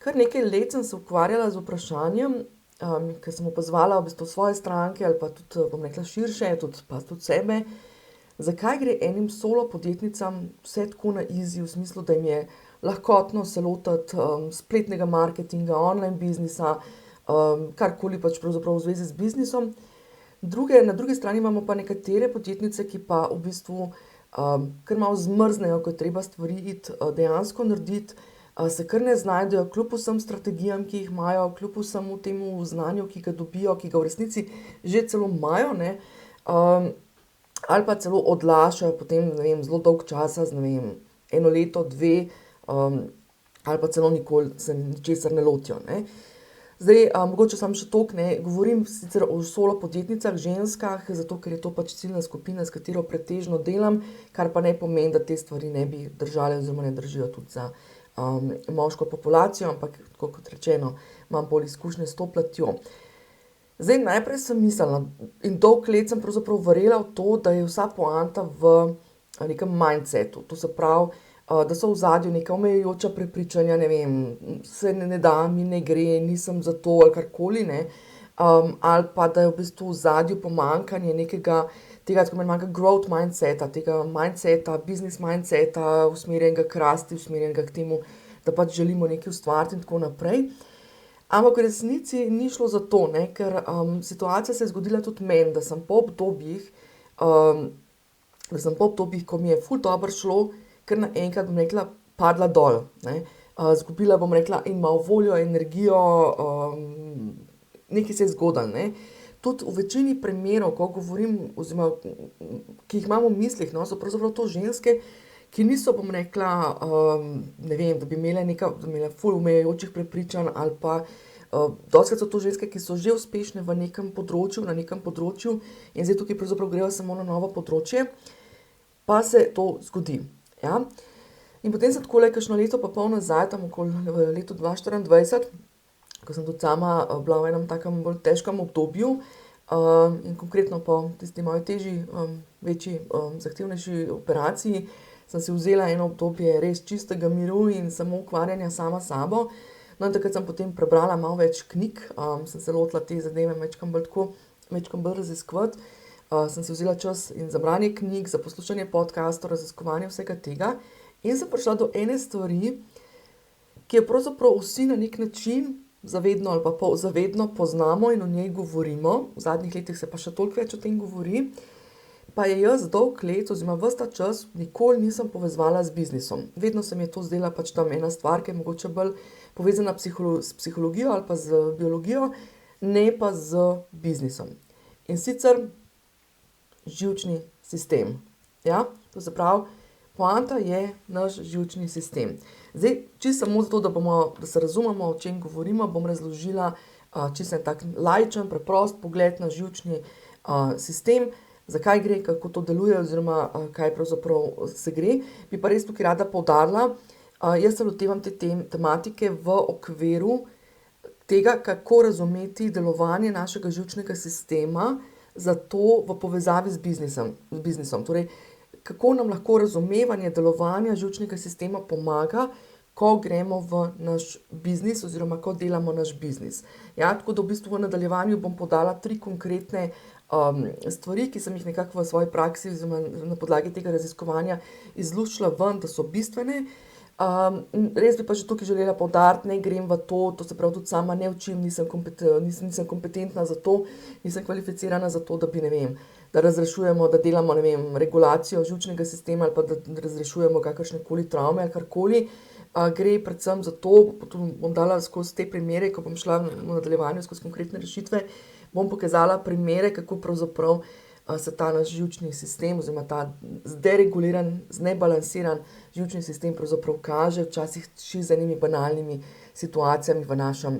kar nekaj let sem se ukvarjala z vprašanjem, ker sem opazovala v bistvu svoje stranke ali pa tudi, bom rekla, širše, tudi sebe, zakaj gre enim solo podjetnicam vse tako na easy, v smislu, da jim je lahkotno se lotiti spletnega marketinga, online biznisa, karkoli pač pravzaprav v zvezi z biznisom. Na drugi strani imamo pa nekatere podjetnice, ki pa v bistvu kar malo zmrznejo, ko je treba stvari iti dejansko narediti, se kar ne znajdejo, kljub vsem strategijam, ki jih imajo, kljub vsemu temu znanju, ki ga dobijo, ki ga v resnici že celo imajo, ne, ali pa celo odlašajo potem, ne vem, zelo dolg časa, ne vem, 1 leto, 2, ali pa celo nikoli se ničesar ne lotijo, ne. Zdaj, mogoče samo še toliko, ne, govorim sicer o solo podjetnicah, ženskah, zato ker je to pač ciljna skupina, s katero pretežno delam, kar pa ne pomeni, da te stvari ne bi držale oziroma ne držijo tudi za moško populacijo, ampak tako kot rečeno, imam bolj izkušnje s to platjo. Zdaj, najprej sem mislila in dolgo let sem pravzaprav verjela v to, da je vsa poanta v nekem mindsetu. To se pravi, da so v ozadju neka omejujoča prepričanja, ne vem, se ne da, mi ne gre, nisem za to ali karkoli, ne. Ali pa da je v bistvu v ozadju pomanjkanje nekega tega tako imenovanega growth mindseta, tega mindseta, business mindseta, usmerjenega k rasti, usmerjenega k temu, da pač želimo nekaj ustvariti in tako naprej. Ampak v resnici ni šlo za to, ne, ker situacija se je zgodila tudi meni, da sem po obdobjih, ko mi je ful dobro šlo, kar naenkrat, bom rekla, padla dol, ne. Izgubila, bom rekla, in malo voljo, energijo, nekaj se je zgodilo, ne. Tudi v večini primerov, ko govorim oziroma, ki jih imam v mislih, no, so pravzaprav to ženske, ki niso, bom rekla, ne vem, da bi imele ful omejujočih prepričanj ali pa, dostikrat so to ženske, ki so že uspešne v nekem področju, na nekem področju in zdaj tukaj pravzaprav grejo samo na novo področje, pa se to zgodi, ja. In potem sem takole kakšno leto pa pol nazaj, tam okoli v letu 2024, ko sem tudi sama bila v enem takem bolj težkem obdobju, in konkretno po tisti moji težji, večji, zahtevnejši operaciji, sem si vzela eno obdobje res čistega miru in samo ukvarjanja sama s sabo. No, in takrat sem potem prebrala malo več knjig, sem se lotila te zadeve majčkeno bolj raziskovati. Sem si vzela čas in za branje knjig, za poslušanje podkastov, raziskovanje vsega tega in sem prišla do ene stvari, ki jo pravzaprav vsi na neki način zavedno ali pa polzavedno poznamo in o njej govorimo, v zadnjih letih se pa še toliko več o tem govori, pa je jaz dolgo let oziroma ves ta čas nikoli nisem povezovala z biznisom. Vedno se mi je to zdela pač tam ena stvar, ki je mogoče bolj povezana s psihologijo ali pa z biologijo, ne pa z biznisom. In sicer živčni sistem, ja, to se pravi, poanta je naš živčni sistem. Zdaj, čisto samo zato, da se razumemo, o čem govorimo, bom razložila čisto en tak laičen, preprost pogled na živčni sistem, zakaj gre, kako to deluje oziroma kaj pravzaprav se gre. Bi pa res tukaj rada poudarila, jaz se lotevam te tematike v okviru tega, kako razumeti delovanje našega živčnega sistema, zato v povezavi z biznisom. Torej, kako nam lahko razumevanje delovanja živčnega sistema pomaga, ko gremo v naš biznis oziroma ko delamo naš biznis. Ja, tako da v bistvu v nadaljevanju bom podala 3 konkretne stvari, ki sem jih nekako v svoji praksi oziroma na podlagi tega raziskovanja izluščila ven, da so bistvene. Res bi pa že tukaj želela poudariti, ne grem v to se pravi, tudi sama ne učim, nisem kompetentna za to, nisem kvalificirana za to, da bi, ne vem, da razrešujemo, da delamo, ne vem, regulacijo živčnega sistema ali pa da razrešujemo kakršnekoli travme ali karkoli. Gre predvsem za to, bom dala skozi te primere, ko bom šla v nadaljevanju skozi konkretne rešitve, bom pokazala primere, kako pravzaprav se ta naš živčni sistem oziroma ta zdereguliran, znebalansiran živčni sistem pravzaprav kaže včasih čisto z enimi banalnimi situacijami v našem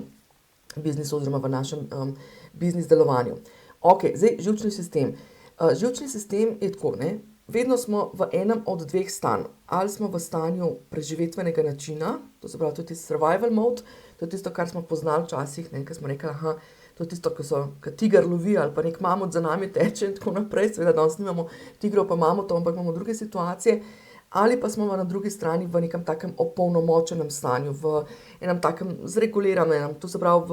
biznisu oziroma v našem biznis delovanju. Okej, zdaj živčni sistem. Živčni sistem je tako, ne, vedno smo v enem od 2 stanj. Ali smo v stanju preživetvenega načina, to se pravi, to je tisti survival mode, to je tisto, kar smo poznali včasih, ne, ko smo rekli, to je tisto, ko tiger lovi ali pa neki mamut za nami teče in tako naprej. Seveda danes nimamo tigrov pa mamutov, ampak imamo druge situacije. ali pa smo na drugi strani v nekem takem opolnomočenem stanju, v enem takem zreguliranem, to se pravi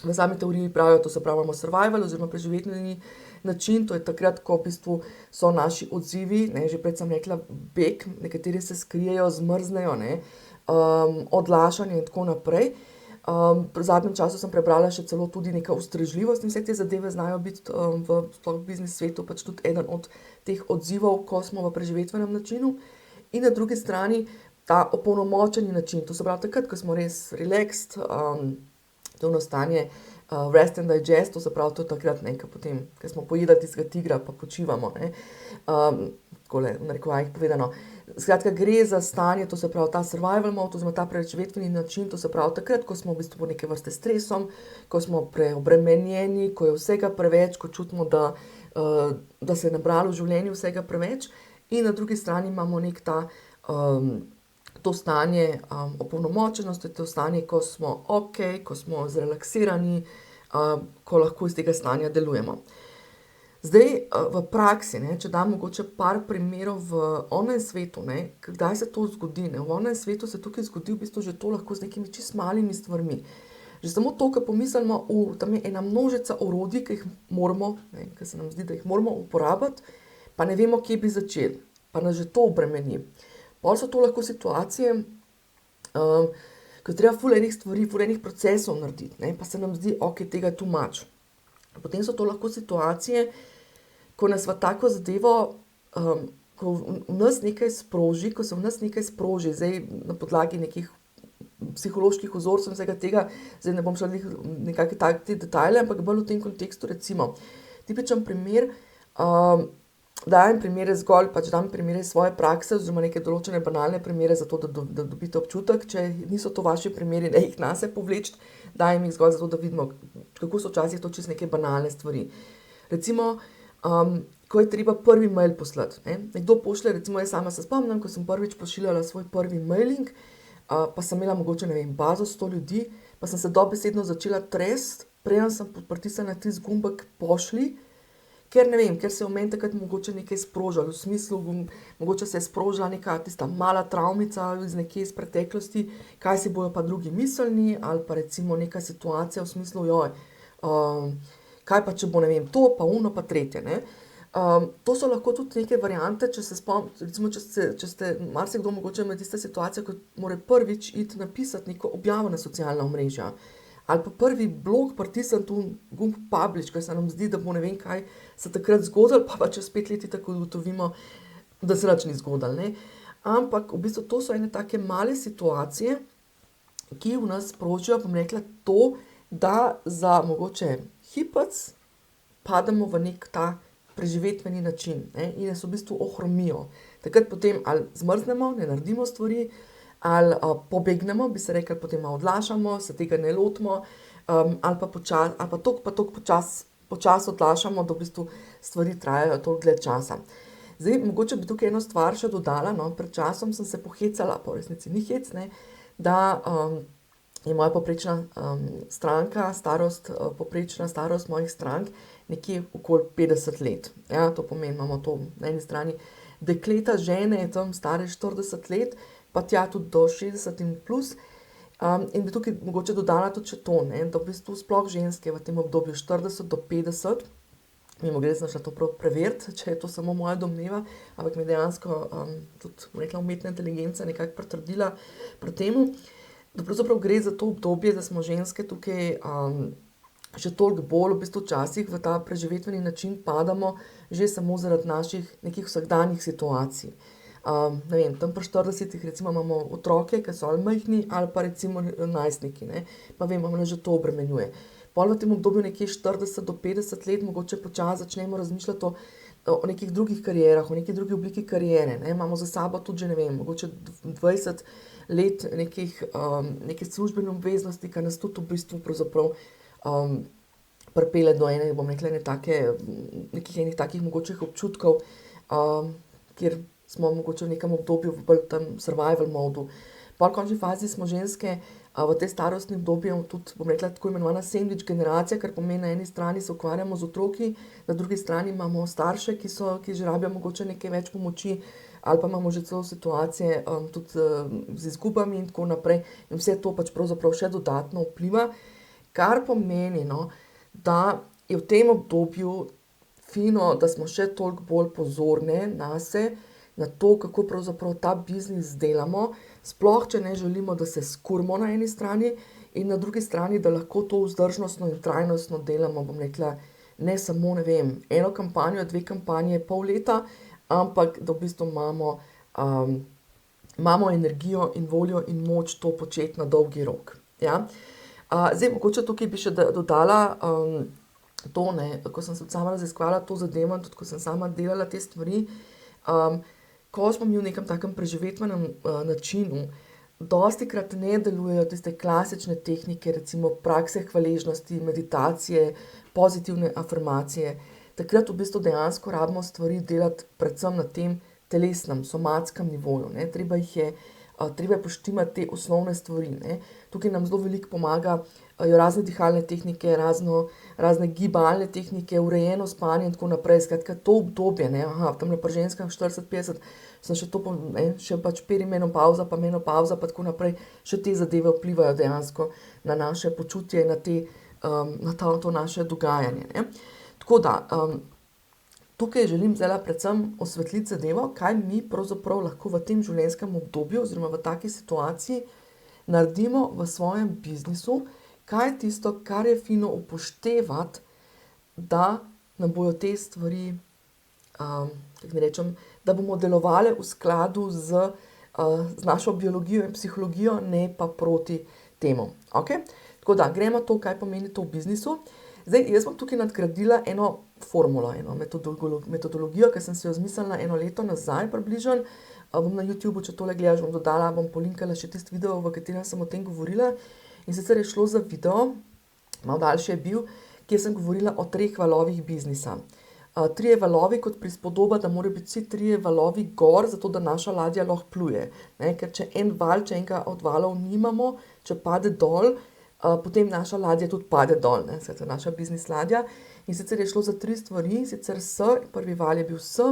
v sami teoriji pravijo, to se pravi imamo survival oziroma preživetveni način, to je takrat, ko v bistvu so naši odzivi, ne, že prej sem rekla, beg, nekateri se skrijejo, zmrznejo, ne, odlašanje in tako naprej. V zadnjem času sem prebrala še celo tudi neka ustrežljivost in vse te zadeve znajo biti v biznis svetu pač tudi eden od teh odzivov, ko smo v preživetvenem načinu. In na drugi strani ta opolnomočeni način, to se pravi takrat, ko smo res relaxed, to stanje rest and digest, to se pravi, to je takrat, ne, potem, ko smo pojedli tistega tigra, pa počivamo, ne, takole, v narekovajih povedano. Skratka, gre za stanje, to se pravi ta survival mode, oziroma ta preživetveni način, to se pravi takrat, ko smo v bistvu pod neke vrste stresom, ko smo preobremenjeni, ko je vsega preveč, ko čutimo, da se je nabralo v življenju vsega preveč, in na drugi strani imamo nek to stanje opolnomočenosti, to stanje, ko smo ok, ko smo zrelaksirani, ko lahko iz tega stanja delujemo. Zdaj, v praksi, ne, če dam mogoče par primerov v online svetu, ne, kdaj se to zgodi, ne, v online svetu se tukaj zgodi v bistvu že to lahko z nekimi čisto malimi stvarmi. Že samo to, ko pomislimo, tam je ena množica orodij, ki jih moramo, ne, ki se nam zdi, da jih moramo uporabiti, pa ne vemo, kje bi začeli, pa nas že to obremeni. Pol so to lahko situacije, ko je treba ful enih stvari, ful enih procesov narediti, ne, pa se nam zdi, ok, tega je too much. Potem so to lahko situacije, ko nas v tako zadevo, ko v nas nekaj sproži, ko se v nas nekaj sproži, zdaj na podlagi nekih psiholoških vzorcev in vsega tega, zdaj ne bom šla nekakve take detajle, ampak bolj v tem kontekstu, recimo, tipičen primer, dajem primere zgolj, pač dam primere svoje prakse oziroma neke določene banalne primere, zato da dobite občutek, če niso to vaši primeri, ne jih nase povleči, dajem jih zgolj zato, da vidimo, kako so včasih to čisto neke banalne stvari. Recimo, ko je treba prvi mail poslati, ne? Nekdo pošlje, recimo jaz sama se spomnim, ko sem prvič pošiljala svoj prvi mailing, pa sem imela mogoče, ne vem, bazo 100 ljudi, pa sem se dobesedno začela tresti, preden sem pritisnila tisti gumbek pošlji, ker ne vem, ker se je v meni takrat mogoče nekaj sprožilo, v smislu, mogoče se je sprožila neka tista mala travmica iz nekje iz preteklosti, kaj si bojo pa drugi mislili, ali pa recimo neka situacija v smislu, kaj pa če bo, ne vem, to, pa ono, pa tretje, ne. To so lahko tudi neke variante, če se recimo, če ste marsikdo mogoče med tista situacija, ko mora prvič iti napisati neko objavo na socialna omrežja, ali pa prvi blog pritisniti tu gumb publish, ker se nam zdi, da bo ne vem kaj se takrat zgodilo, pa čez 5 let tako ugotovimo, da se nič ni zgodilo, ne. Ampak v bistvu to so ene take male situacije, ki v nas sprožijo, bom rekla, to, da za mogoče hipec pademo v nek ta preživetveni način, ne, in nas v bistvu ohromijo. Takrat potem ali zmrznemo, ne naredimo stvari, ali pobegnemo, bi se rekli, potem odlašamo, se tega ne lotimo, ali pa toliko počasi odlašamo, da v bistvu stvari trajajo toliko dlje časa. Zdaj, mogoče bi tukaj eno stvar še dodala, no, pred časom sem se pohecala, pa v resnici ni hec, ne, da je moja povprečna stranka, povprečna starost mojih strank nekje okoli 50 let. Ja, to pomeni, imamo to na eni strani dekleta, žene, tam stare 40 let, pa tja tudi do 60 in plus. In bi tukaj mogoče dodala tudi še to, ne, da v bistvu sploh ženske v tem obdobju 40 do 50, mimogrede sem šla to prav preveriti, če je to samo moja domneva, ampak mi dejansko tudi, rekla, umetna inteligenca nekako pritrdila pri temu, da pravzaprav gre za to obdobje, da smo ženske tukaj še toliko bolj v bistvu včasih v ta preživetveni način padamo že samo zaradi naših nekih vsakdanjih situacij. Ne vem, tam pri 40 recimo imamo otroke, ki so ali majhni, ali pa recimo najstniki, ne, pa vemo, da že to obremenjuje. Pol v tem obdobju nekje 40 do 50 let mogoče počasi začnemo razmišljati o nekih drugih karierah, o neki drugi obliki kariere, ne, imamo za sabo tudi že, ne vem, mogoče 20 let neke službene obveznosti, ki nas tudi v bistvu pravzaprav pripelje do ene, bom rekla, nekih enih takih mogočih občutkov, kjer smo mogoče v nekem obdobju v bolj tam survival modu. Pol v končni fazi smo ženske v tej starostni obdobju tudi, bom rekla, tako imenovana sandwich generacija, kar pomeni, na eni strani se ukvarjamo z otroki, na drugi strani imamo starše, ki že rabijo mogoče nekaj več pomoči, ali pa imamo že celo situacije tudi z izgubami in tako naprej. In vse to pač pravzaprav še dodatno vpliva, kar pomeni, no, da je v tem obdobju fino, da smo še toliko bolj pozorne nase, na to, kako pravzaprav ta biznis delamo, sploh če ne želimo, da se skurimo na eni strani in na drugi strani, da lahko to vzdržnostno in trajnostno delamo, bom rekla, ne samo, ne vem, eno kampanjo, 2 kampanje, pol leta, ampak da v bistvu imamo energijo in voljo in moč to početi na dolgi rok. Ja? Zdaj, mogoče tukaj bi še dodala to, ne, ko sem se sama raziskovala to zadevo, tudi ko sem sama delala te stvari, ko smo mi v nekem takem preživetvenem načinu, dostikrat ne delujejo tiste klasične tehnike, recimo prakse hvaležnosti, meditacije, pozitivne afirmacije. Takrat v bistvu dejansko rabimo stvari delati predvsem na tem telesnem, somatskem nivoju, ne. Treba je poštimati te osnovne stvari, ne. Tukaj nam zelo veliko pomagajo razne dihalne tehnike, razne gibalne tehnike, urejeno spanje in tako naprej. Skratka, to obdobje, ne, tamle pri ženskah 40-50, sem še to, še pač perimenopavza pa menopavza pa tako naprej, še te zadeve vplivajo dejansko na naše počutje in na to naše dogajanje, ne. Tako da, tukaj želim zdaj predvsem osvetliti zadevo, kaj mi pravzaprav lahko v tem življenjskem obdobju oziroma v taki situaciji naredimo v svojem biznisu, kaj je tisto, kar je fino upoštevati, da nam bojo te stvari, kako naj rečem, da bomo delovali v skladu z našo biologijo in psihologijo, ne pa proti temu. Okej? Tako da, gremo to, kaj pomeni to v biznisu. Zdaj, jaz bom tukaj nadgradila eno formulo, eno metodologijo, ki sem si jo zmislila 1 leto nazaj približno. Bom na YouTubeu, če tole gledaš, bom dodala, bom polinkala še tisti video, v katerem sem o tem govorila. In sicer je šlo za video, malo daljši je bil, kjer sem govorila o 3 valovih biznisa. 3 valovi kot prispodoba, da morajo biti vsi 3 valovi gor, zato da naša ladja lahko pluje. Ne, ker če enega od valov nimamo, če pade dol, potem naša ladja tudi pade dol, ne, skratka naša biznis ladja. In sicer je šlo za 3 stvari, sicer S, prvi val je bil S,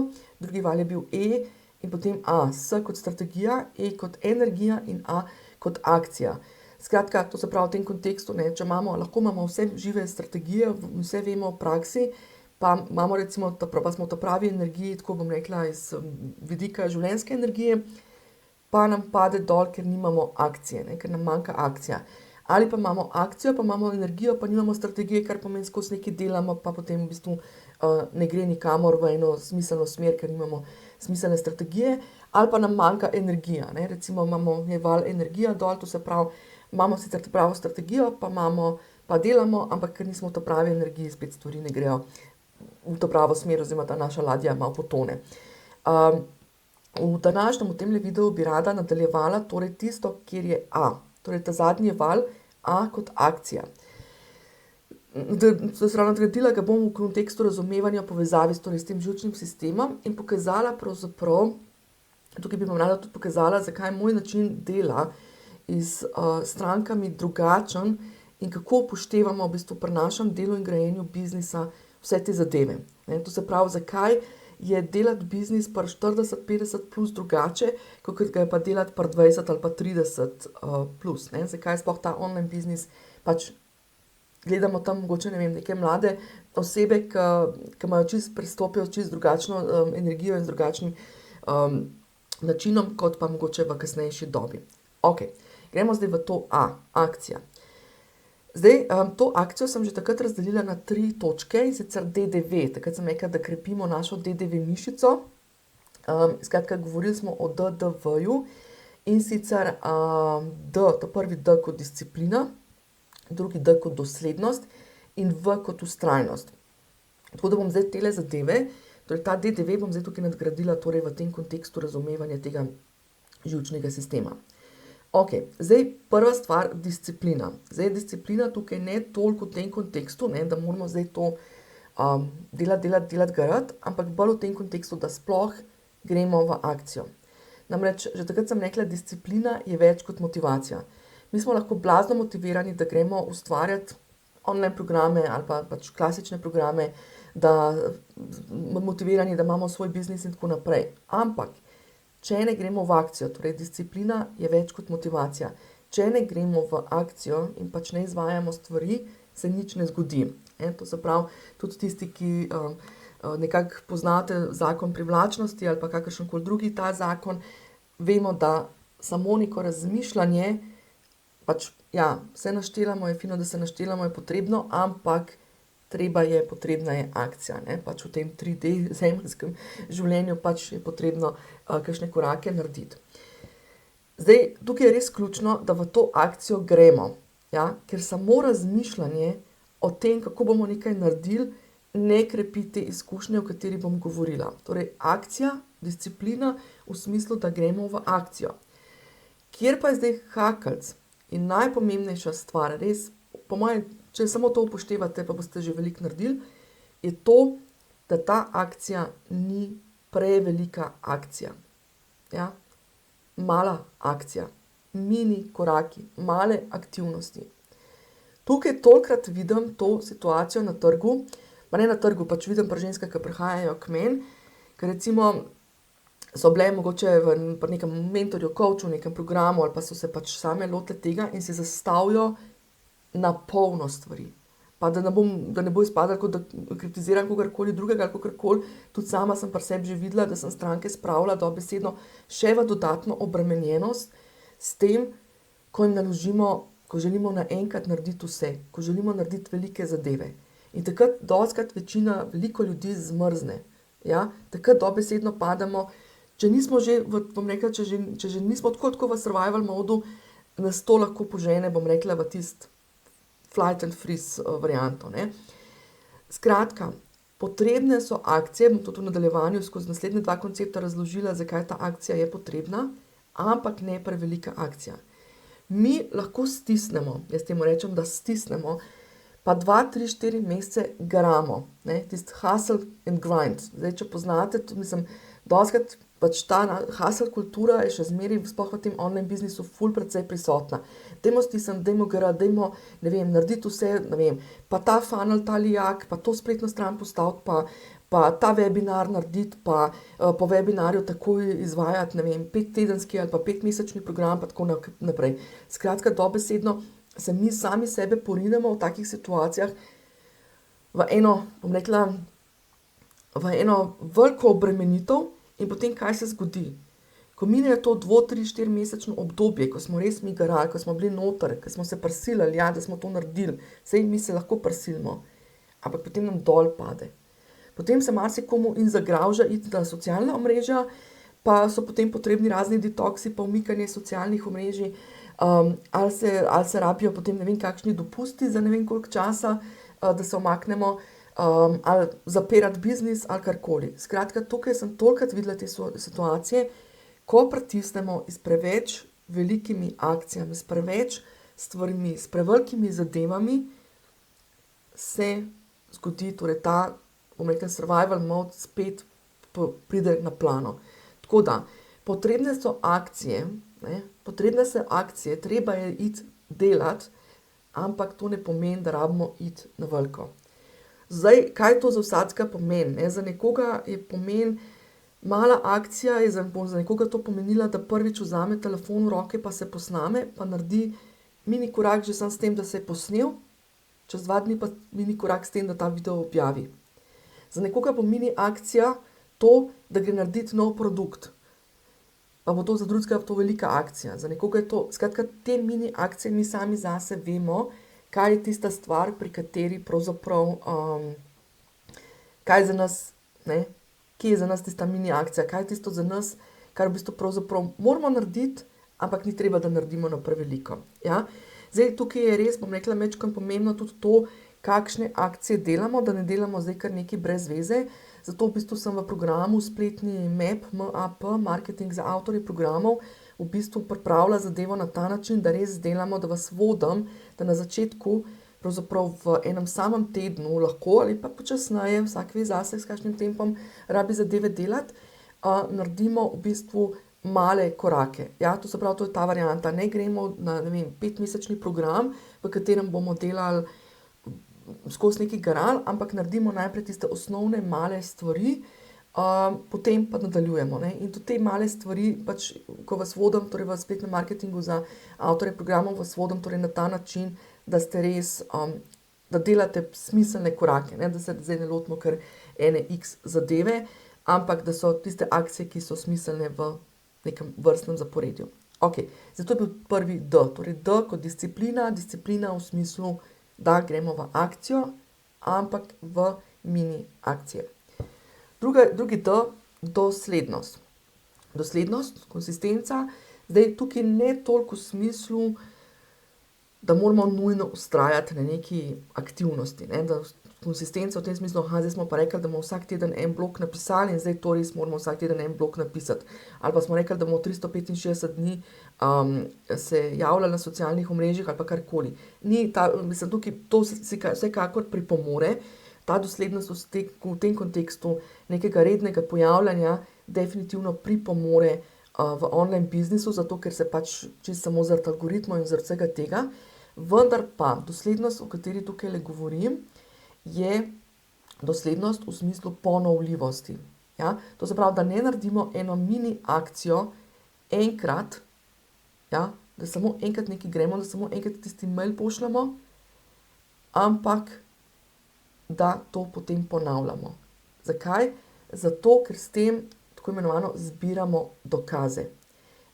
drugi val je bil E in potem A. S kot strategija, E kot energija in A kot akcija. Skratka, to se pravi v tem kontekstu, ne, če lahko imamo vse žive strategije, vse vemo v praksi, pa imamo recimo, pa smo v pravi energiji, tako bom rekla, iz vidika življenjske energije, pa nam pade dol, ker nimamo akcije, ne, ker nam manjka akcija. Ali pa imamo akcijo, pa imamo energijo, pa nimamo strategije, kar pomeni skozi nekaj delamo, pa potem v bistvu ne gre nikamor v eno smiselno smer, ker nimamo smiselne strategije, ali pa nam manjka energija, ne, recimo je val energija dol, to se pravi, imamo sicer pravo strategijo, pa delamo, ampak ker nismo v pravi energiji, spet stvari ne grejo v pravo smer, oziroma ta naša ladja malo potone. V današnjem, v temle videu bi rada nadaljevala torej tisto, kjer je A, torej ta zadnji val, A kot akcija. Nadgradila ga bom v kontekstu razumevanja povezavi s tem živčnim sistemom in pokazala pravzaprav, tukaj bi vam rada tudi pokazala, zakaj je moj način dela s strankami drugačen in kako upoštevamo v bistvu pri našem delu in grajenju biznisa vse te zadeve. Ne, to se pravi, zakaj je delati biznis pri 40-50 plus drugače, kot ga je pa delati pri 20 ali pa 30 plus. Ne. Zakaj sploh ta online biznis, pač gledamo tam mogoče, ne vem, neke mlade osebe, ki imajo pristopijo čisto drugačno energijo in z drugačnim načinom, kot pa mogoče v kasnejši dobi. Okej, gremo zdaj v to A, akcija. Zdaj, to akcijo sem že takrat razdelila na 3 točke, in sicer DDV. Takrat sem rekla, da krepimo našo DDV mišico. Skratka, govorili smo o DDV-ju in sicer prvi D kot disciplina, drugi D kot doslednost in V kot vztrajnost. Tako da bom zdaj tele zadeve, torej ta DDV bom zdaj tukaj nadgradila torej v tem kontekstu razumevanja tega živčnega sistema. Okej, zdaj prva stvar, disciplina. Zdaj disciplina tukaj ne toliko v tem kontekstu, ne, da moramo zdaj to delati ga rad, ampak bolj v tem kontekstu, da sploh gremo v akcijo. Namreč, že takrat sem rekla, disciplina je več kot motivacija. Mi smo lahko blazno motivirani, da gremo ustvarjati online programe ali pa pač klasične programe, da motivirani, da imamo svoj biznis in tako naprej. Ampak če ne gremo v akcijo, torej disciplina je več kot motivacija. Če ne gremo v akcijo in pač ne izvajamo stvari, se nič ne zgodi. To se pravi, tudi tisti, ki nekako poznate zakon privlačnosti ali pa kakršenkoli drugi ta zakon, vemo, da samo neko razmišljanje, pač ja, vse naštelamo, je fino, da se naštelamo, je potrebno, ampak potrebna je akcija, ne? Pač v tem 3D zemeljskem življenju pač je potrebno kakšne korake narediti. Zdaj, tukaj je res ključno, da v to akcijo gremo, ja? Ker samo razmišljanje o tem, kako bomo nekaj naredili, ne krepi te izkušnje, o kateri bom govorila. Torej, akcija, disciplina v smislu, da gremo v akcijo. Kjer pa je zdaj hakeljc in najpomembnejša stvar, res, po mojem, če samo to upoštevate, pa boste že veliko naredili, je to, da ta akcija ni prevelika akcija. Ja? Mala akcija, mini koraki, male aktivnosti. Tukaj tolikrat vidim to situacijo na trgu, pa ne na trgu, pač vidim pri ženskah, ki prihajajo k meni, ker recimo so bile mogoče pri nekem mentorju, coachu, v nekem programu ali pa so se pač same lotile tega in si zastavijo na polno stvari. Pa da ne bo izpadalo, kot da kritiziram kogarkoli drugega ali kakorkoli, tudi sama sem pri sebi že videla, da sem stranke spravila dobesedno še v dodatno obremenjenost s tem, ko jim naložimo, ko želimo naenkrat narediti vse, ko želimo narediti velike zadeve. In takrat dostikrat veliko ljudi zmrzne. Ja? Takrat dobesedno pademo, če nismo že, bom rekla, če že nismo tako v survival modu, nas to lahko požene, bom rekla, v tisti flight and freeze varianto. Ne? Skratka, potrebne so akcije, bom tudi v nadaljevanju skozi naslednje 2 koncepta razložila, zakaj ta akcija je potrebna, ampak ne prevelika akcija. Mi lahko stisnemo, jaz temu rečem, da stisnemo, pa 2, 3, 4 mesece garamo, tisti hustle and grind. Zdaj, če poznate, dostikrat pač ta hustle kultura je še zmeraj, sploh v tem online biznisu, ful precej prisotna. Dajmo stisniti, dajmo garati, dajmo, narediti vse, pa ta funnel, ta lijak, pa to spletno stran postaviti, pa ta webinar narediti, pa po webinarju takoj izvajati, 5-tedenski ali pa 5-mesečni program, pa tako naprej. Skratka, dobesedno se mi sami sebe porinemo v takih situacijah v eno, bom rekla, v eno veliko obremenitev in potem kaj se zgodi? Ko mine to 2, 3, 4 mesečno obdobje, ko smo res mi garali, ko smo bili noter, ko smo se prisilili, ja, da smo to naredili, saj mi se lahko prisilimo, ampak potem nam dol pade. Potem se marsikomu in zagravža iti na socialna omrežja, pa so potem potrebni razni detoksi, pa umikanje socialnih omrežij, ali se rabijo potem ne vem kakšni dopusti za ne vem koliko časa, da se umaknemo, ali zapirati biznis ali karkoli. Skratka, tukaj sem tolikrat videla te situacije, ko pritisnemo s preveč velikimi akcijami, s preveč stvarmi, s prevelikimi zadevami, se zgodi, torej ta, bom rekla, survival mode spet pride na plano. Tako da, potrebne so akcije, treba je iti delati, ampak to ne pomeni, da rabimo iti na veliko. Zdaj, kaj to za vsakega pomeni? Za nekoga je pomen, mala akcija je za nekoga to pomenila, da prvič vzame telefon v roke, pa se posname, pa naredi mini korak že sam s tem, da se je posnel, čez 2 dni pa mini korak s tem, da ta video objavi. Za nekoga bo mini akcija to, da gre narediti nov produkt. Pa bo to za drugega to velika akcija. Za nekoga je to, skratka, te mini akcije mi sami zase vemo, kaj je tista stvar, pri kateri pravzaprav, kaj je za nas, kje je za nas tista mini akcija, kaj je tisto za nas, kar v bistvu pravzaprav moramo narediti, ampak ni treba, da naredimo na preveliko. Ja? Zdaj, tukaj je res, bom rekla, majčkeno pomembno tudi to, kakšne akcije delamo, da ne delamo zdaj kar nekaj brez veze. Zato v bistvu sem v programu spletni MAP, marketing za avtorje programov, v bistvu pripravila zadevo na ta način, da res delamo, da vas vodim, da na začetku, pravzaprav v enem samem tednu lahko, ali pa počasneje, vsak ve zase, s kakšnim tempom rabi zadeve delati, naredimo v bistvu male korake. Ja, to se pravi, to je ta varianta. Ne gremo na, 5-mesečni program, v katerem bomo delali skozi neki garal, ampak naredimo najprej tiste osnovne male stvari, potem pa nadaljujemo. Ne? In tudi te male stvari, pač, ko vas vodim, torej v spletnem marketingu za avtorje programov, vas vodim torej na ta način, da ste res, da delate smiselne korake, ne? Da se zdaj ne lotimo kar ene x zadeve, ampak da so tiste akcije, ki so smiselne v nekem vrstnem zaporedju. Ok, zato je bil prvi D, torej D kot disciplina v smislu, da gremo v akcijo, ampak v mini akcije. Drugi D, doslednost. Doslednost, konsistenca, zdaj tukaj ne toliko v smislu, da moramo nujno vztrajati na neki aktivnosti, ne, da konsistenca v tem smislu, zdaj smo pa rekli, da bomo vsak teden en blok napisali in zdaj to res moramo vsak teden en blok napisati. Ali pa smo rekli, da bomo 365 dni se javljali na socialnih omrežjih ali pa karkoli. Mislim, tukaj to vsekakor pripomore, ta doslednost v tem kontekstu nekega rednega pojavljanja definitivno pripomore v online biznisu, zato ker se pač čisto samo zaradi algoritmov in zaradi vsega tega. Vendar pa doslednost, o kateri tukaj le govorim, je doslednost v smislu ponovljivosti. Ja? To se pravi, da ne naredimo eno mini akcijo enkrat, ja? Da samo enkrat nekaj gremo, da samo enkrat tisti mail pošljemo, ampak da to potem ponavljamo. Zakaj? Zato, ker s tem tako imenovano zbiramo dokaze.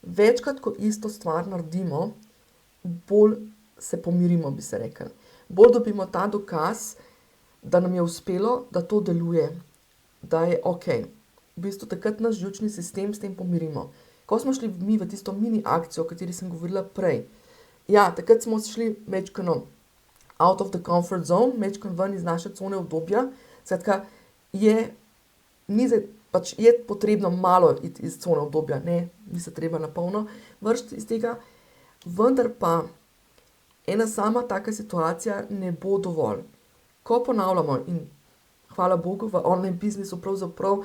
Večkrat, ko isto stvar naredimo, bolj se pomirimo, bi se rekli. Bolj dobimo ta dokaz, da nam je uspelo, da to deluje, da je ok. V bistvu takrat naš živčni sistem s tem pomirimo. Ko smo šli mi v tisto mini akcijo, o kateri sem govorila prej, ja, takrat smo šli mečkano out of the comfort zone, mečkano ven iz naše cone obdobja, skratka, pač je potrebno malo iti iz cone obdobja, ni se treba na polno vršiti iz tega, vendar pa ena sama taka situacija ne bo dovolj. Ko ponavljamo in hvala Bogu v online biznisu pravzaprav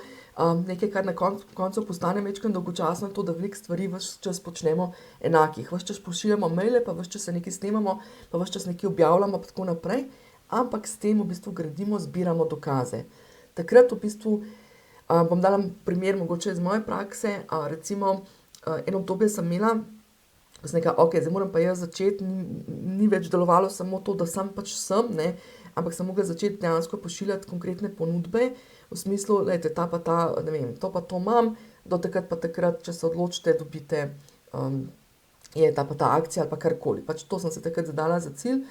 nekaj, kar na koncu postane mečkano dolgočasno, to, da veliko stvari ves čas počnemo enakih. Ves čas pošiljamo maile, pa ves čas se nekaj snemamo, pa ves čas nekaj objavljamo, pa tako naprej, ampak s tem v bistvu gradimo, zbiramo dokaze. Takrat v bistvu bom dala primer mogoče iz moje prakse, recimo eno obdobje sem imela, ko sem rekla, ok, zdaj moram pa jaz začeti, ni več delovalo samo to, da sem pač sem, ne, ampak sem mogla začeti dejansko pošiljati konkretne ponudbe, v smislu, lejte, ta pa ta, ne vem, to pa to imam, do takrat pa takrat, če se odločite, dobite, je ta pa ta akcija ali pa karkoli. Pač to sem se takrat zadala za cilj,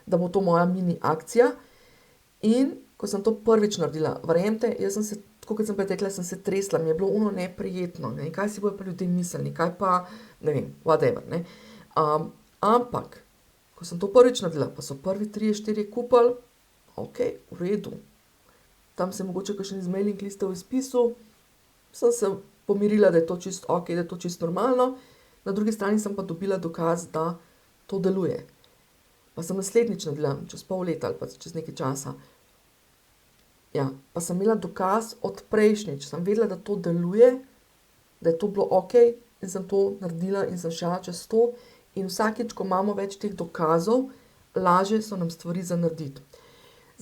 da bo to moja mini akcija. In ko sem to prvič naredila, verjemite, jaz sem se, tako kot sem pretekla, sem se tresla, mi je bilo ono neprijetno, ne, kaj si bojo pa ljudje mislili, kaj pa, ne vem, whatever, ne. Ampak, ko sem to prvič naredila, pa so prvi 3-4 kupili, ok, v redu. Tam se mogoče kakšen iz mailing liste v izpisu, sem se pomirila, da je to čisto ok, da je to čisto normalno, na drugi strani sem pa dobila dokaz, da to deluje. Pa sem naslednjič naredila, čez pol leta ali pa čez nekaj časa. Ja, pa sem imela dokaz od prejšnjič, sem vedela, da to deluje, da je to bilo ok in sem to naredila in sem šla čez to in vsakič, ko imamo več teh dokazov, lažje so nam stvari za narediti.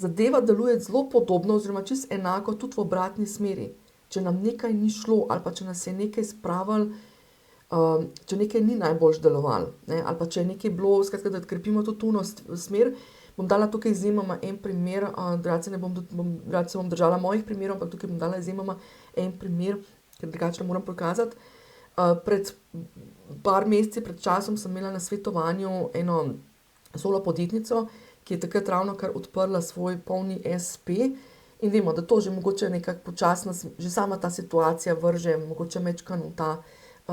Zadeva deluje zelo podobno oziroma čisto enako tudi v obratni smeri. Če nam nekaj ni šlo ali pa če nas je nekaj spravilo, če nekaj ni najboljš delovalo, ne, ali pa če je nekaj bilo, skratka, da odkrepimo tudi tuno smer, bom dala tukaj izjemoma en primer, drugače se bom držala mojih primerov, ampak tukaj bom dala izjemoma en primer, ker drugače ne moram pokazati. Pred par meseci, pred časom sem imela na svetovanju eno solo podjetnico, ki je takrat ravno kar odprla svoj polni SP in vemo, da to že mogoče nekako počasno, že sama ta situacija vrže mogoče mečkano v ta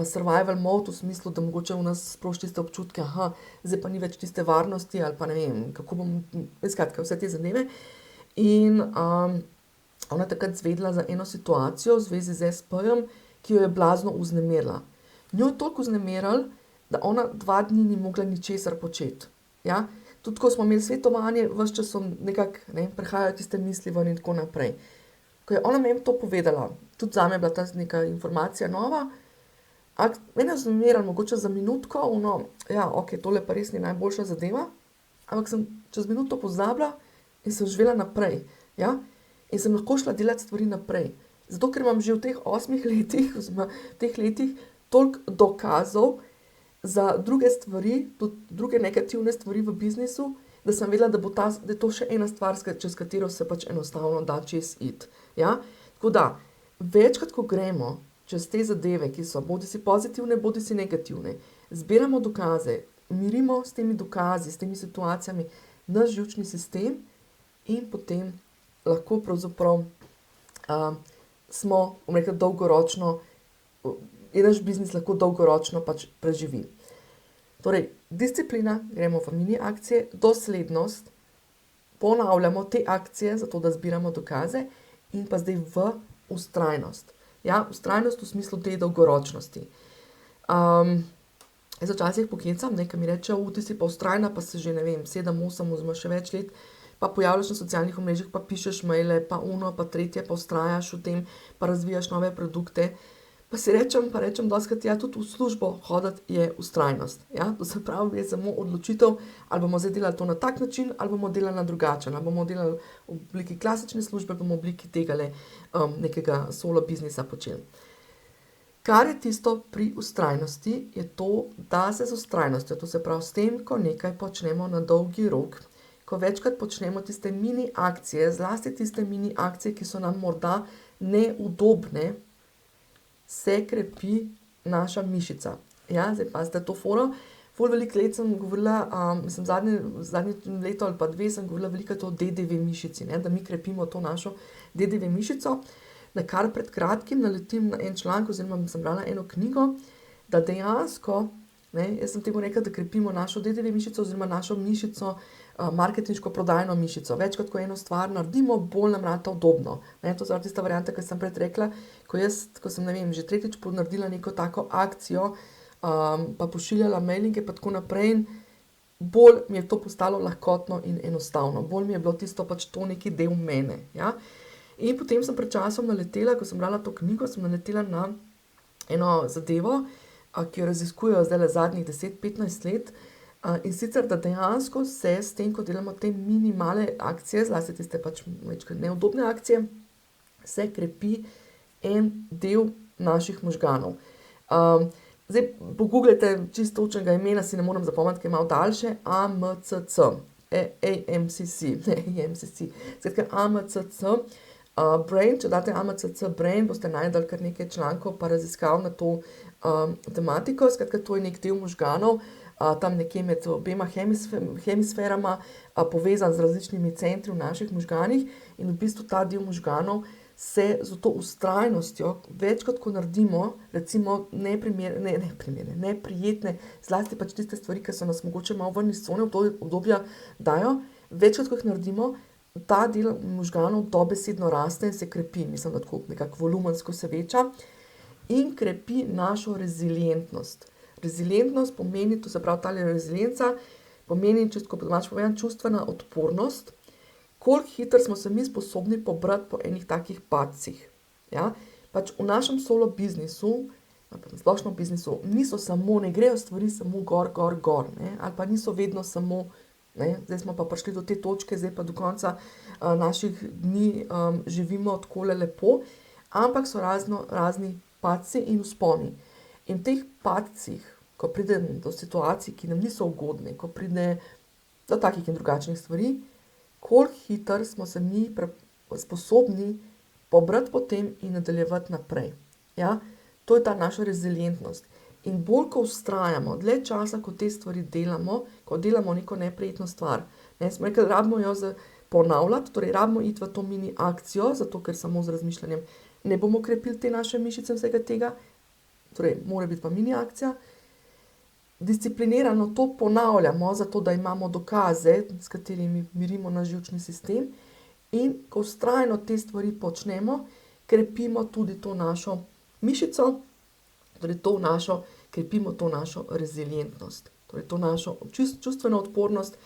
survival mode, v smislu, da mogoče v nas sproži tiste občutke, zdaj pa ni več tiste varnosti ali pa ne vem, kako bom, skratka, vse te zadeve. In ona je takrat zvedela za eno situacijo v zvezi z SP-jem, ki jo je blazno vznemirila. Njo je toliko vznemirilo, da ona 2 dni ni mogla ničesar početi. Ja? Tudi ko smo imeli svetovanje, ves čas so nekako, prihajajo tiste misli ven in tako naprej. Ko je ona meni to povedala, tudi zame je bila ta neka informacija nova, mene je vznemirilo mogoče za minutko, ja, ok, tole pa res ni najboljša zadeva, ampak sem čez minuto pozabila in sem živela naprej, ja, in sem lahko šla delati stvari naprej. Zato, ker imam že v teh 8 letih, oziroma v teh letih, toliko dokazov za druge stvari, tudi druge negativne stvari v biznisu, da sem vedela, da je to še ena stvar, čez katero se pač enostavno da čez iti. Ja? Tako da, večkrat, ko gremo čez te zadeve, ki so bodisi pozitivne, bodisi negativne, zbiramo dokaze, mirimo s temi dokazi, s temi situacijami naš živčni sistem in potem lahko pravzaprav smo, rekla, dolgoročno, je naš biznis lahko dolgoročno pač preživi. Torej, disciplina, gremo v mini akcije, doslednost, ponavljamo te akcije, zato da zbiramo dokaze in pa zdaj v vztrajnost. Ja, vztrajnost v smislu te dolgoročnosti. Jaz včasih poklicam, nekaj mi reče, ti si pa vztrajna, pa se že, 7, 8 oziroma še več let, pa pojavljaš na socialnih omrežjih, pa pišeš maile, pa pa tretje, pa vztrajaš v tem, pa razvijaš nove produkte. Pa rečem dostikrat, ja, tudi v službo hoditi je vztrajnost. Ja? To se pravi, je samo odločitev, ali bomo zdaj delali to na tak način, ali bomo delali na drugačen, ali bomo delali v obliki klasične službe, ali bomo v obliki tegale nekega solo biznisa počeli. Kar je tisto pri vztrajnosti, je to, da se z vztrajnostjo, to se pravi s tem, ko nekaj počnemo na dolgi rok, ko večkrat počnemo tiste mini akcije, zlasti tiste mini akcije, ki so nam morda neudobne, se krepi naša mišica. Ja, zdaj pazite to foro. Ful veliko let sem govorila, zadnje leto ali pa 2 sem govorila veliko o DDV mišici, ne, da mi krepimo to našo DDV mišico. Na kar pred kratkim naletim na en članek, oziroma sem brala eno knjigo, da dejansko, jaz sem temu rekla, da krepimo našo DDV mišico oziroma našo mišico, marketinško prodajno mišico. Večkrat, ko eno stvar naredimo, bolj nam rata udobno. To je tista varianta, ki sem prej rekla, ko sem, že 3. naredila neko tako akcijo, pa pošiljala mailinge pa tako naprej in bolj mi je to postalo lahkotno in enostavno. Bolj mi je bilo tisto pač to neki del mene. Ja? In potem sem pred časom naletela, ko sem brala to knjigo, sem naletela na eno zadevo, ki jo raziskujejo zdaj zadnjih 10-15 let, in sicer, da dejansko se s tem, ko delamo te minimalne akcije, zlasti tiste pač neudobne akcije, se krepi en del naših možganov. Zdaj pogooglejte čisto točnega imena, si ne morem zapomniti, ker je malo daljše, AMCC, AMCC, skratka AMCC, Brain, če date AMCC Brain, boste najdali kar nekaj člankov pa raziskav na to tematiko, skratka to je nek del možganov, tam nekje med obema hemisferama, povezan z različnimi centri v naših možganih in v bistvu ta del možganov se z to vztrajnostjo, večkrat ko naredimo, recimo neprijetne, zlasti pač tiste stvari, ki so nas mogoče malo ven iz cone obdobja dajo, večkrat ko jih naredimo, ta del možganov dobesedno raste in se krepi, mislim, da tako nekako volumensko se veča in krepi našo rezilientnost. Rezilientnost pomeni, to se pravi tale rezilienca, pomeni, ko domač povedam, čustvena odpornost, koliko hitro smo se mi sposobni pobrati po enih takih padcih. Ja? Pač v našem solo biznisu, na splošnem biznisu, ne grejo stvari samo gor, ali pa niso vedno samo, zdaj smo pa prišli do te točke, zdaj pa do konca naših dni živimo takole lepo, ampak so razni padci in vzponi. In v teh padcih, ko pride do situacij, ki nam niso ugodne, ko pride do takih in drugačnih stvari, koliko hitro smo se mi sposobni pobrati potem in nadaljevati naprej. Ja? To je ta naša rezilientnost. In bolj, ko vztrajamo, dlje časa, ko te stvari delamo, ko delamo neko neprijetno stvar, smo rekli, rabimo jo ponavljati, torej rabimo iti v to mini akcijo, zato ker samo z razmišljanjem ne bomo krepili te naše mišice vsega tega, torej mora biti pa mini akcija. Disciplinirano to ponavljamo, zato da imamo dokaze, s katerimi mirimo naš živčni sistem, in ko vztrajno te stvari počnemo, krepimo tudi to našo mišico, torej krepimo to našo rezilientnost, torej to našo čustveno odpornost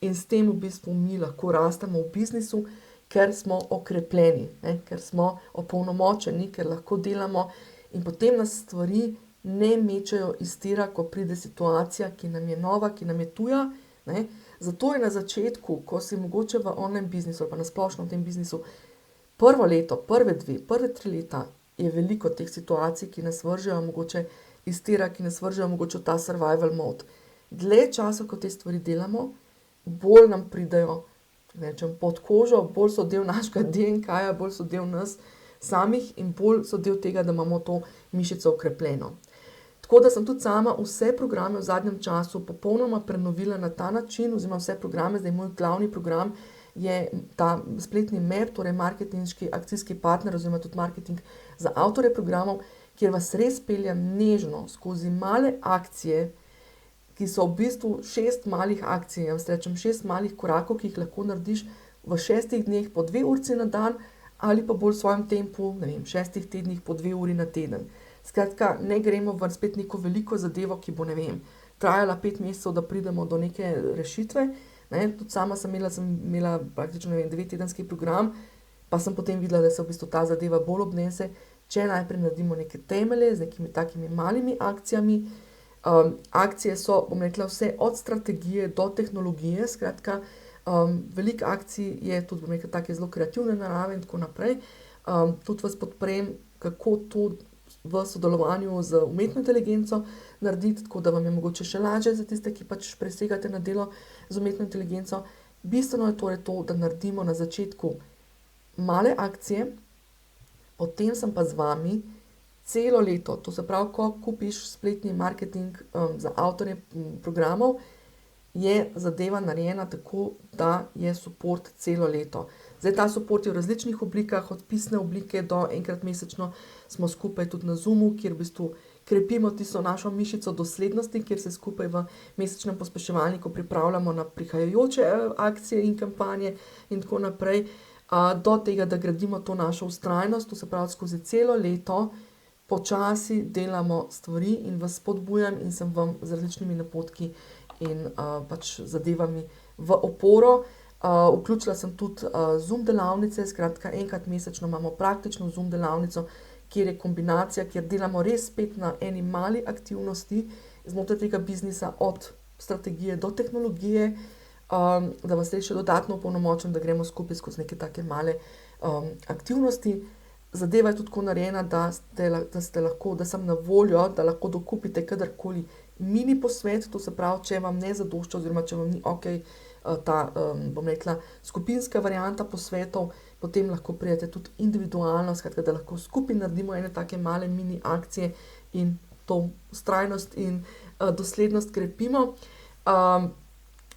in s tem v bistvu mi lahko rastemo v biznisu, ker smo okrepljeni, ker smo opolnomočeni, ker lahko delamo in potem nas stvari ne mečejo iz tira, ko pride situacija, ki nam je nova, ki nam je tuja. Zato je na začetku, ko si mogoče v online biznisu ali pa na splošno v tem biznisu Prvo leto, prve 3 leta je veliko teh situacij, ki nas vržejo mogoče iz tira, ki nas vržejo mogoče v ta survival mode. Dlje časa, ko te stvari delamo, bolj nam pridejo, rečem, pod kožo, bolj so del našega DNK-ja, bolj so del nas samih in bolj so del tega, da imamo to mišico okrepljeno. Tako da sem tudi sama vse programe v zadnjem času popolnoma prenovila na ta način, oziroma vse programe, zdaj moj glavni program je ta spletni MEP, torej marketinški akcijski partner oziroma tudi marketing za avtorje programov, kjer vas res peljem nežno skozi male akcije, ki so v bistvu 6 malih akcij, jaz rečem 6 malih korakov, ki jih lahko narediš v 6 dneh po 2 urci na dan ali pa bolj v svojem tempu, ne vem, 6 tednih po 2 uri na teden. Skratka, ne gremo v spet neko veliko zadevo, ki bo, ne vem, trajala 5 mesecev, da pridemo do neke rešitve. Ne, tudi sama sem imela praktično, ne vem, 9-tedenski program, pa sem potem videla, da se v bistvu ta zadeva bolj obnese, če najprej naredimo neke temelje z nekimi takimi malimi akcijami. Akcije so, bom rekla, vse od strategije do tehnologije, skratka, veliko akcij je tudi, bom rekla, take zelo kreativne narave in tako naprej. Tudi vas podprem, kako to v sodelovanju z umetno inteligenco narediti, tako da vam je mogoče še lažje za tiste, ki pač presegate na delo z umetno inteligenco. Bistveno je torej to, da naredimo na začetku male akcije, potem sem pa z vami celo leto, to se pravi, ko kupiš spletni marketing za avtorje programov, je zadeva narejena tako, da je support celo leto. Zdaj, ta support je v različnih oblikah, od pisne oblike do enkrat mesečno smo skupaj tudi na Zoomu, kjer v bistvu krepimo tisto našo mišico doslednosti, kjer se skupaj v mesečnem pospeševalniku pripravljamo na prihajajoče akcije in kampanje in tako naprej, do tega, da gradimo to našo vztrajnost, to se pravi, skozi celo leto počasi delamo stvari in vas spodbujam in sem vam z različnimi napotki in pač zadevami v oporo. Vključila sem tudi Zoom delavnice, skratka enkrat mesečno imamo praktično Zoom delavnico, kjer je kombinacija, kjer delamo res spet na eni mali aktivnosti znotraj tega biznisa, od strategije do tehnologije, da vas res še dodatno opolnomočim, da gremo skupaj skozi neke take male aktivnosti. Zadeva je tudi tako narejena, da ste lahko, da sem na voljo, da lahko dokupite kadarkoli mini posvet, to se pravi, če vam ne zadošča oziroma če vam ni okej ta, bom rekla, skupinska varianta posvetov, potem lahko pridete tudi individualno, skratka, da lahko skupaj naredimo ene take male mini akcije in to vztrajnost in doslednost krepimo.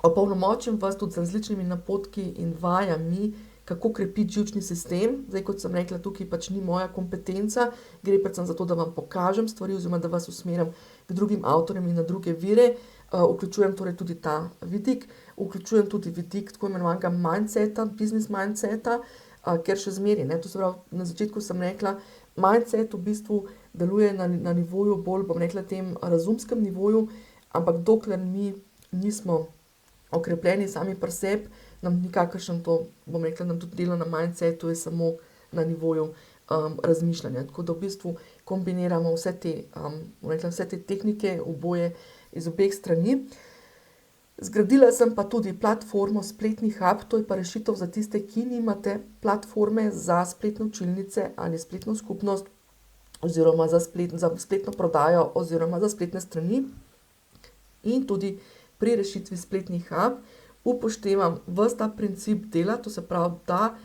Opolnomočim vas tudi z različnimi napotki in vajami, kako krepiti živčni sistem. Zdaj, kot sem rekla, tukaj pač ni moja kompetenca, gre predvsem za to, da vam pokažem stvari oziroma da vas usmerim k drugim avtorjem in na druge vire. Vključujem torej tudi ta vidik, vključujem tudi vidik tako imenovanega mindseta, business mindseta, ker še zmeri, ne, to se pravi, na začetku sem rekla, mindset v bistvu deluje na nivoju bolj, bom rekla, tem razumskem nivoju, ampak dokler mi nismo okrepljeni sami pri sebi, nam nikakršen to, bom rekla, nam tudi delo na mindsetu je samo na nivoju razmišljanja. Tako da v bistvu kombiniramo vse te, bom rekla, vse te tehnike, oboje iz obeh strani. Zgradila sem pa tudi platformo Spletni hub, to je pa rešitev za tiste, ki nimate platforme za spletne učilnice ali spletno skupnost oziroma za spletno prodajo oziroma za spletne strani. In tudi pri rešitvi Spletni hub upoštevam ves ta princip dela, to se pravi, da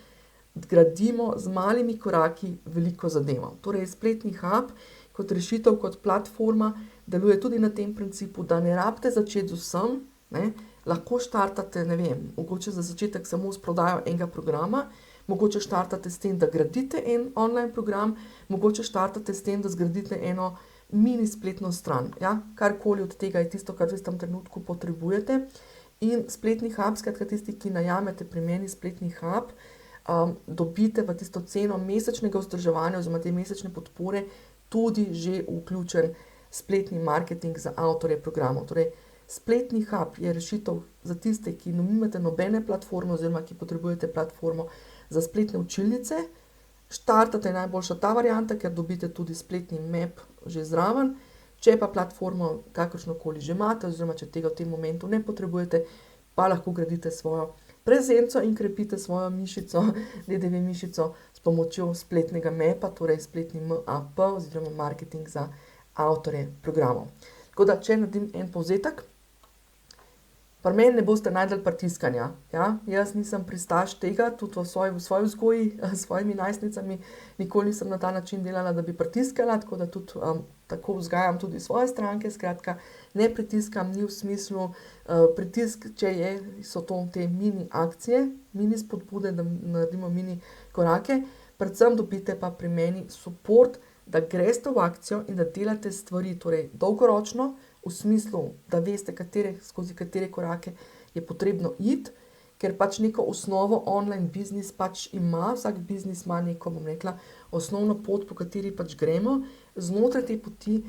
gradimo z malimi koraki veliko zadevo. Torej, Spletni hub kot rešitev, kot platforma deluje tudi na tem principu, da ne rabite začeti z vsem, ne, lahko štartate, ne vem, mogoče za začetek samo s prodajo enega programa, mogoče štartate s tem, da gradite en online program, mogoče štartate s tem, da zgradite eno mini spletno stran. Ja? Karkoli od tega je tisto, kar v tem trenutku potrebujete. In Spletni hub, skratka tisti, ki najamete pri meni Spletni hub, dobite v tisto ceno mesečnega vzdrževanja oziroma te mesečne podpore tudi že vključen spletni marketing za avtorje programov. Torej, Spletni hub je rešitev za tiste, ki nimate nobene platforme oziroma ki potrebujete platformo za spletne učilnice. Štartate najboljša ta varianta, ker dobite tudi spletni MEP že zraven. Če pa platformo kakršnokoli že imate oziroma če tega v tem momentu ne potrebujete, pa lahko gradite svojo prezenco in krepite svojo mišico, DDV mišico s pomočjo spletnega mapa, torej spletni MAP oziroma marketing za avtorje programov. Tako da, če naredim en povzetek, pri meni ne boste najdli pritiskanja. Ja? Jaz nisem pristaš tega, tudi v svoji vzgoji, s svojimi najstnicami, nikoli nisem na ta način delala, da bi pritiskala, tako da tudi tako vzgajam tudi svoje stranke, skratka, ne pritiskam, ni v smislu pritisk, če so to te mini akcije, mini spodbude, da naredimo mini korake, predvsem dobite pa pri meni support, da greste v akcijo in da delate stvari, torej dolgoročno, v smislu, da veste, skozi katere korake je potrebno iti, ker pač neko osnovo online biznis pač ima, vsak biznis ima neko, bom rekla, osnovno pot, po kateri pač gremo, znotraj te poti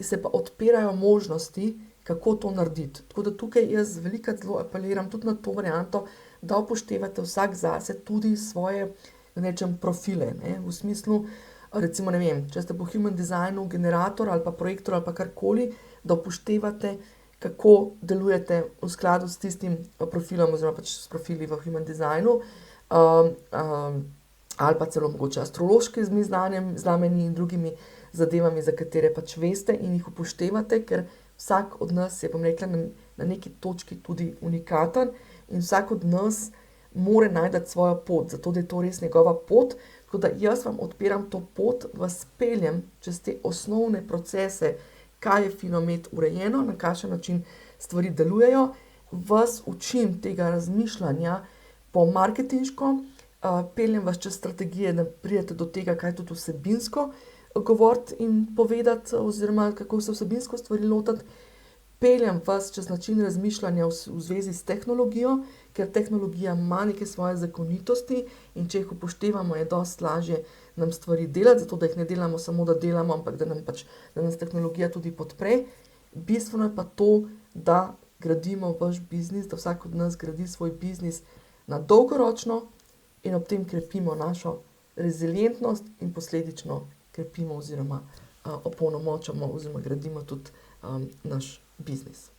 se pa odpirajo možnosti, kako to narediti. Tako da tukaj jaz velikokrat zelo apeliram tudi na to varianto, da upoštevate vsak zase tudi svoje, da rečem, profile, ne, v smislu, recimo, ne vem, če ste po human designu generator ali pa projektor ali pa karkoli, da upoštevate, kako delujete v skladu s tistim profilom oziroma pač s profili v human designu, ali pa celo mogoče astrološkimi znamenji in drugimi zadevami, za katere pač veste in jih upoštevate, ker vsak od nas je, bom rekla, na neki točki tudi unikaten in vsak od nas mora najti svojo pot, zato da je to res njegova pot. Tako da jaz vam odpiram to pot, vas peljem čez te osnovne procese, kaj je fino imeti urejeno, na kakšen način stvari delujejo, vas učim tega razmišljanja po marketinško, peljem vas čez strategije, da pridete do tega, kaj tudi vsebinsko govoriti in povedati, oziroma kako se vsebinsko stvari lotiti. Peljem vas čez način razmišljanja v zvezi s tehnologijo, ker tehnologija ima neke svoje zakonitosti in če jih upoštevamo, je dosti lažje nam stvari delati, zato da jih ne delamo samo, da delamo, ampak da nas tehnologija tudi podpre. Bistveno je pa to, da gradimo vaš biznis, da vsak od nas gradi svoj biznis na dolgoročno in ob tem krepimo našo rezilientnost in posledično krepimo oziroma opolnomočamo oziroma gradimo tudi naš biznis.